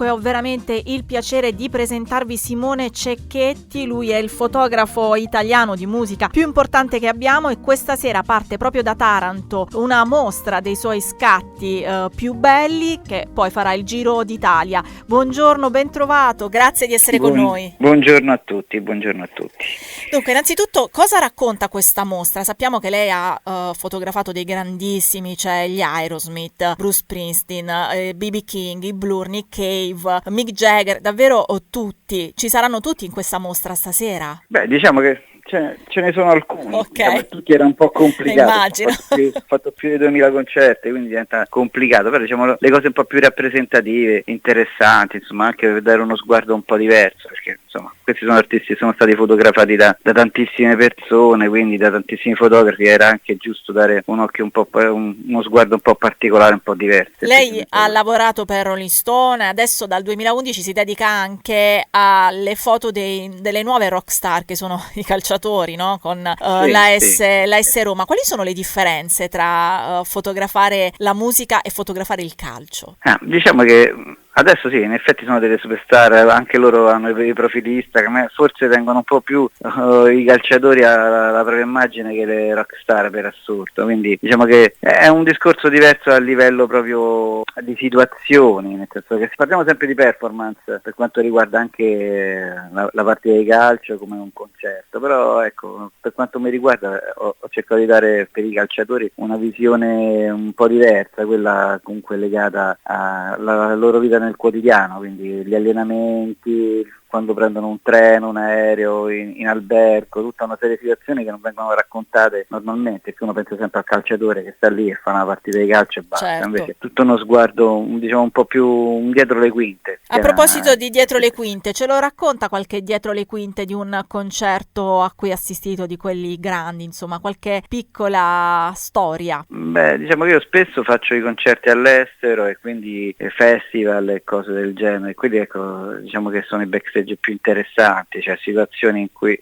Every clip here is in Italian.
Dunque ho veramente il piacere di presentarvi Simone Cecchetti, lui è il fotografo italiano di musica più importante che abbiamo e questa sera parte proprio da Taranto una mostra dei suoi scatti più belli che poi farà il giro d'Italia. Buongiorno, ben trovato, grazie di essere con noi. Buongiorno a tutti, buongiorno a tutti. Dunque, innanzitutto, cosa racconta questa mostra? Sappiamo che lei ha fotografato dei grandissimi, cioè gli Aerosmith, Bruce Springsteen, B.B. King, i Blur, Nick Cave, Mick Jagger, davvero tutti. Ci saranno tutti in questa mostra stasera? Beh, diciamo che ce ne sono alcuni, Ok. diciamo, tutti era un po' complicato. Immagino. Ho fatto più di 2000 concerti, quindi diventa complicato, però diciamo le cose un po' più rappresentative, interessanti, insomma, anche per dare uno sguardo un po' diverso, perché insomma questi sono artisti che sono stati fotografati da tantissime persone, quindi da tantissimi fotografi, era anche giusto dare un occhio un po' uno sguardo un po' particolare, un po' diverso. Lei ha lavorato per Rolling Stone, adesso dal 2011 si dedica anche alle foto delle nuove rockstar che sono i calciatori, no? Con la S Roma. Quali sono le differenze tra fotografare la musica e fotografare il calcio? Diciamo che adesso sì, in effetti sono delle superstar, anche loro hanno i profili Instagram, forse tengono un po' più i calciatori alla propria immagine che le rockstar, per assurdo, quindi diciamo che è un discorso diverso a livello proprio di situazioni, nel senso che parliamo sempre di performance per quanto riguarda anche la partita di calcio come un concerto, però ecco, per quanto mi riguarda ho cercato di dare per i calciatori una visione un po' diversa, quella comunque legata alla loro vita nel quotidiano, quindi gli allenamenti, quando prendono un treno, un aereo, in albergo, tutta una serie di situazioni che non vengono raccontate normalmente, perché uno pensa sempre al calciatore che sta lì e fa una partita di calcio e basta, Certo. Invece è tutto uno sguardo, diciamo, un po' più dietro le quinte. A proposito di dietro le quinte, ce lo racconta qualche dietro le quinte di un concerto a cui ha assistito, di quelli grandi, insomma, qualche piccola storia? Beh, diciamo che io spesso faccio i concerti all'estero e quindi festival e cose del genere, quindi ecco, diciamo che sono i backstage più interessanti, cioè situazioni in cui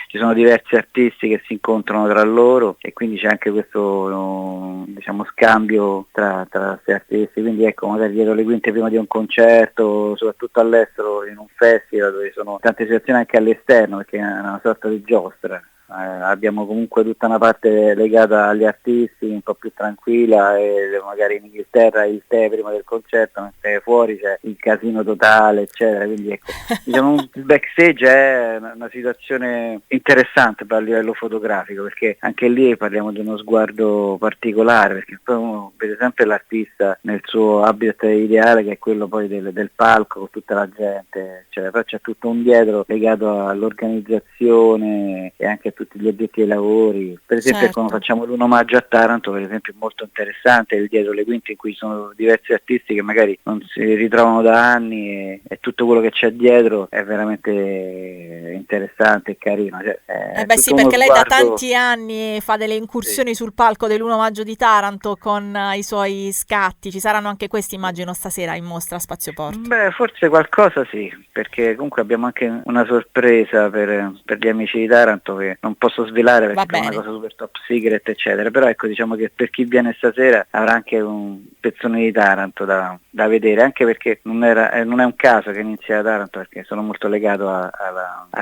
ci sono diversi artisti che si incontrano tra loro e quindi c'è anche questo diciamo scambio tra questi artisti, quindi ecco, magari dietro le quinte prima di un concerto, soprattutto all'estero in un festival dove ci sono tante situazioni anche all'esterno, perché è una sorta di giostra. Abbiamo comunque tutta una parte legata agli artisti un po' più tranquilla e magari in Inghilterra il tè prima del concerto, mentre fuori c'è il casino totale, eccetera, quindi ecco, diciamo il backstage è una situazione interessante a livello fotografico, perché anche lì parliamo di uno sguardo particolare, perché poi uno vede sempre l'artista nel suo habitat ideale, che è quello poi del palco con tutta la gente, cioè, però c'è tutto un dietro legato all'organizzazione e anche tutti gli addetti ai lavori. Per esempio, Certo. quando facciamo l'uno omaggio a Taranto, per esempio, è molto interessante il dietro le quinte, in cui ci sono diversi artisti che magari non si ritrovano da anni e tutto quello che c'è dietro è veramente interessante e carino. Cioè, Beh sì, perché lei da tanti anni fa delle incursioni Sì. sul palco dell'1 maggio di Taranto con i suoi scatti. Ci saranno anche questi, immagino, stasera in mostra a Spazio Porto. Beh, forse qualcosa sì, perché comunque abbiamo anche una sorpresa per gli amici di Taranto che non posso svelare Va perché è una bene. cosa super top secret, eccetera, però ecco, diciamo che per chi viene stasera avrà anche un pezzone di Taranto da vedere, anche perché non è un caso che inizi da Taranto, perché sono molto legato a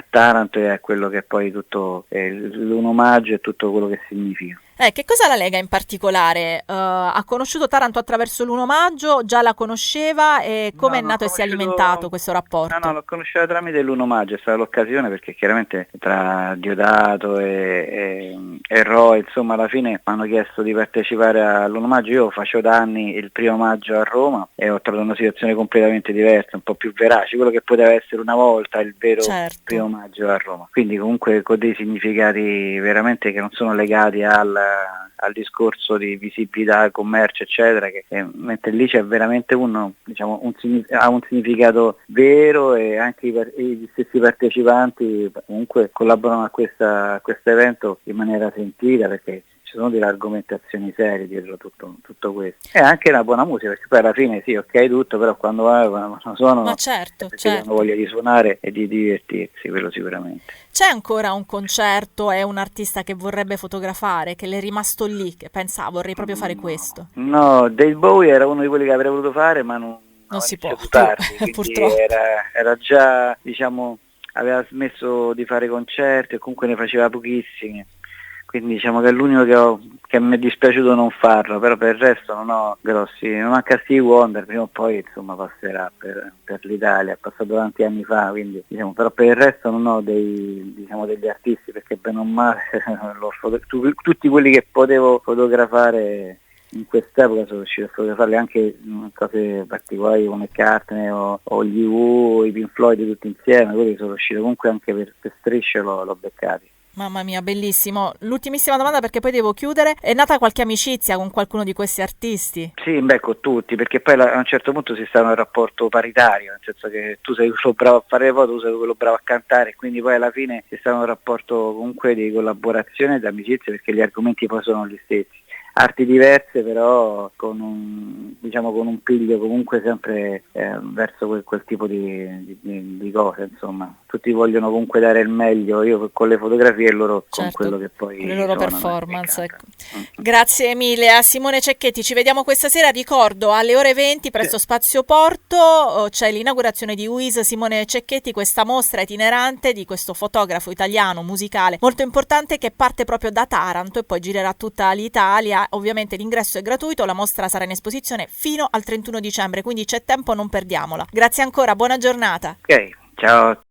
Taranto e a quello che è poi tutto l'1 maggio e tutto quello che significa. Che cosa la lega in particolare? Ha conosciuto Taranto attraverso l'1 maggio, già la conosceva e come No, è l'ho nato e si è conosciuto. alimentato questo rapporto? No, l'ho conosciuta tramite l'1 maggio, è stata l'occasione, perché chiaramente tra Diodato e Roy, insomma, alla fine mi hanno chiesto di partecipare all'1 maggio. Io facevo da anni il 1° maggio a Roma e ho trovato una situazione completamente diversa, un po' più verace, quello che poteva essere una volta il vero Certo. 1° maggio a Roma. Quindi comunque con dei significati veramente che non sono legati al discorso di visibilità, commercio, eccetera, che mentre lì c'è veramente diciamo, ha un significato vero, e anche gli stessi partecipanti comunque collaborano a questo evento in maniera sentita, perché ci sono delle argomentazioni serie dietro tutto questo. E anche una buona musica, perché poi alla fine sì, ok tutto, però quando suonano, Ma certo, perché hanno voglia di suonare e di divertirsi, quello sicuramente. C'è ancora un concerto e un artista che vorrebbe fotografare, che le è rimasto lì, che pensa vorrei proprio fare questo? No, Dave Bowie era uno di quelli che avrei voluto fare, ma non non si può più, tardi, quindi purtroppo. era già, diciamo, aveva smesso di fare concerti e comunque ne faceva pochissimi, quindi diciamo che è l'unico che mi è dispiaciuto non farlo, però per il resto non ho non manca Stevie Wonder, prima o poi insomma passerà per l'Italia, è passato tanti anni fa, quindi diciamo, però per il resto non ho degli artisti, perché bene o male tutti quelli che potevo fotografare in quest'epoca sono riuscito a fotografarli, anche in cose particolari come McCartney o gli Who, i Pink Floyd tutti insieme, quelli sono riuscito comunque anche per strisce l'ho beccati. Mamma mia, bellissimo. L'ultimissima domanda, perché poi devo chiudere. È nata qualche amicizia con qualcuno di questi artisti? Sì, beh, con tutti, perché poi a un certo punto si sta in un rapporto paritario, nel senso che tu sei quello bravo a fare le foto, tu sei quello bravo a cantare, quindi poi alla fine si sta in un rapporto comunque di collaborazione e di amicizia, perché gli argomenti poi sono gli stessi. Arti diverse, però con un piglio comunque sempre verso quel tipo di cose, insomma. Tutti vogliono comunque dare il meglio, io con le fotografie e loro con Certo, quello che poi con le loro suonano performance. e Ecco. cantano. Grazie mille a Simone Cecchetti, ci vediamo questa sera, ricordo alle ore 20 presso Spazio Porto c'è l'inaugurazione di WIS Simone Cecchetti, questa mostra itinerante di questo fotografo italiano musicale molto importante che parte proprio da Taranto e poi girerà tutta l'Italia. Ovviamente l'ingresso è gratuito, la mostra sarà in esposizione fino al 31 dicembre, quindi c'è tempo, non perdiamola. Grazie ancora, buona giornata. Ok, ciao.